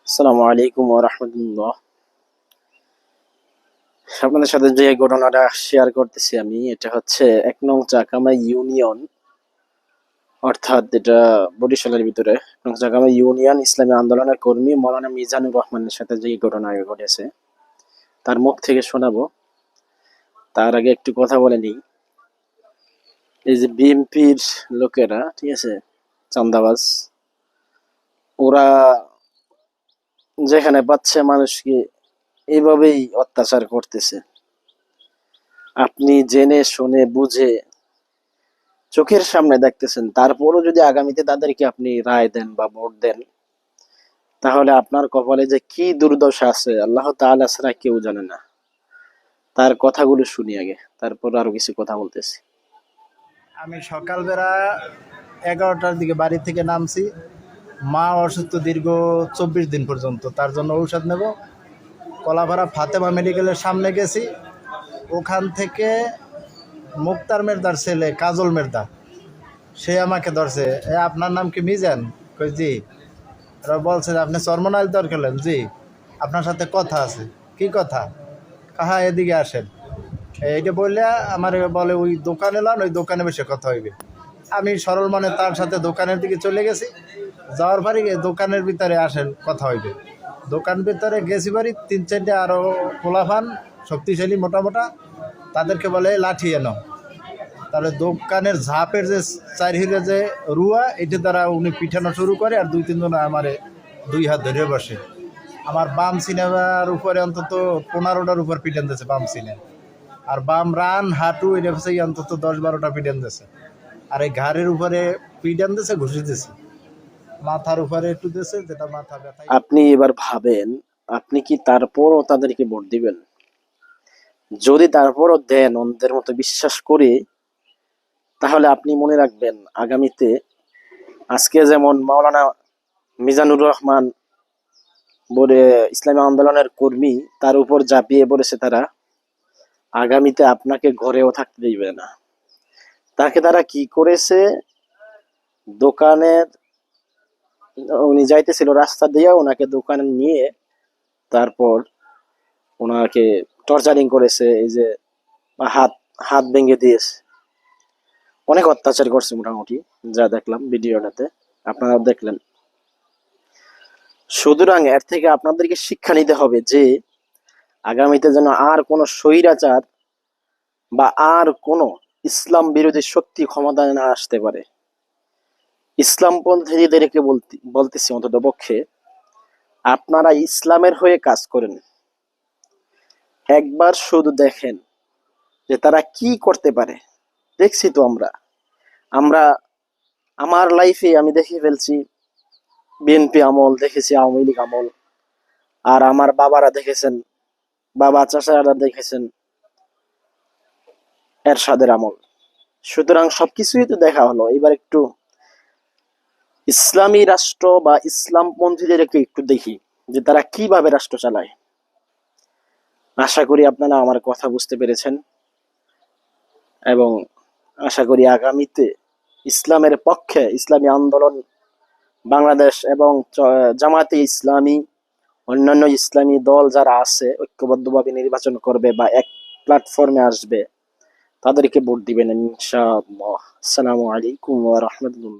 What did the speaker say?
আসসালামু আলাইকুম ওয়া রাহমাতুল্লাহ। আপনাদের সাথে যে ঘটনাটা শেয়ার করতেছি আমি, এটা হচ্ছে ১ নং চাকামা ইউনিয়ন, অর্থাৎ এটা বরিশালের ভিতরে ১ নং চাকামা ইউনিয়ন ইসলামী আন্দোলনের কর্মী মাওলানা মিজানুর রহমানের সাথে যে ঘটনা ঘটেছে তার মুখ থেকে শোনাবো। তার আগে একটু কথা বলে নিই। এই যে বিএনপির লোকেরা, ঠিক আছে, চান্দাবাজ, ওরা যেখানে পাচ্ছে মানুষকে এইভাবেই অত্যাচার করতেছে। আপনি জেনে শুনে বুঝে চোখের সামনে দেখতেছেন, তারপরও যদি আগামীতে তাদেরকে আপনি রায় দেন বা ভোট দেন, তাহলে আপনার কপালে যে কি দুর্দশা আছে আল্লাহ তাআলা ছাড়া কেউ জানে না। তার কথাগুলো শুনি আগে, তারপর আরো কিছু কথা বলতেছি। আমি সকালবেলা 11টার দিকে বাড়ি থেকে নামছি। মা অসুস্থ দীর্ঘ 24 দিন পর্যন্ত, তার জন্য ঔষধ নেব। কলাপাড়া ফাতেমা মেডিকেলের সামনে গেছি। ওখান থেকে মুক্তার মের্দার ছেলে কাজল মের্দা, সে আমাকে ধরছে, আপনার নাম কি মিজান? কই জি। ওরা বলছে যে আপনি চরমনাইল দর খেলেন? জি। আপনার সাথে কথা আছে। কি কথা? কাহা এদিকে আসেন। এইটা বললে আমার বলে ওই দোকানে লান, ওই দোকানে বসে কথা হইবে। আমি সরল মনে তার সাথে দোকানের দিকে চলে গেছি। যাওয়ার পরে দোকানের ভিতরে আসেন, কথা হইবে। দোকান ভিতরে গেছি বাড়ি 3-4টে আরও পোলাফান শক্তিশালী মোটা মোটা, তাদেরকে বলে লাঠি এনো। তাহলে দোকানের ঝাপের যে 4 হিরে যে রুয়া, এটা দ্বারা উনি পিঠানো শুরু করে, আর 2-3 জন আমারে 2 হাত ধরে বসে। আমার বাম সিনেমার উপরে অন্তত 15টার উপর পিটান দিয়েছে বাম সিনে, আর বাম রান হাঁটু এটা হচ্ছে অন্তত 10-12টা পিটান দিয়েছে। আর এই ঘাড়ের উপরে পিটান দিয়েছে, ঘুষি দিয়েছে, মাথার উপরে একটু দিয়েছে, যেটা মাথা ব্যথা। আপনি এবার ভাবেন, আপনি কি তারপরও তাদেরকে ভোট দিবেন? যদি তারপরও দেন অন্ধের মতো বিশ্বাস করে, তাহলে আপনি মনে রাখবেন আগামীতে আজকে যেমন মাওলানা মিজানুর রহমান বলে ইসলামী আন্দোলনের কর্মী, তার উপর ঝাঁপিয়ে পড়েছে তারা, আগামীতে আপনাকে ঘরেও থাকতে দিবে না। তাকে তারা কি করেছে, দোকানের, উনি যাইতেছিল রাস্তা দিয়ে, ওনাকে দোকানে নিয়ে তারপর ওনাকে টর্চারিং করেছে। এই যে হাত হাত ভেঙে দিয়েছে, অনেক অত্যাচার করছে মোটামুটি, যা দেখলাম ভিডিওটাতে, আপনারা দেখলেন। সুতরাং এর থেকে আপনাদেরকে শিক্ষা নিতে হবে যে আগামীতে যেন আর কোনো স্বৈরাচার বা আর কোনো ইসলাম বিরোধী শক্তি ক্ষমতায় না আসতে পারে। ইসলামপন্থীদেরকে বলতেছি অন্তত পক্ষে, আপনারা ইসলামের হয়ে কাজ করেন। একবার শুধু দেখেন যে তারা কি করতে পারে। দেখছি তো আমরা আমরা আমার লাইফে আমি দেখে ফেলছি, বিএনপি আমল দেখেছি, আওয়ামী লীগ আমল, আর আমার বাবারা দেখেছেন, বাবা চাচারা দেখেছেন এরশাদের আমল। সুতরাং সবকিছুই তো দেখা হলো, এবার একটু ইসলামী রাষ্ট্র বা ইসলামপন্থীদেরকে একটু দেখি যে তারা কিভাবে রাষ্ট্র চালায়। আশা করি আপনারা আমার কথা বুঝতে পেরেছেন, এবং আশা করি আগামীতে ইসলামের পক্ষে ইসলামী আন্দোলন বাংলাদেশ এবং জামাতে ইসলামী, অন্যান্য ইসলামী দল যারা আছে ঐক্যবদ্ধভাবে নির্বাচন করবে বা এক প্ল্যাটফর্মে আসবে, তাদেরকে ভোট দিবেন ইনশাআল্লাহ। আসসালামু আলাইকুম ওয়া রাহমাতুল্লাহ।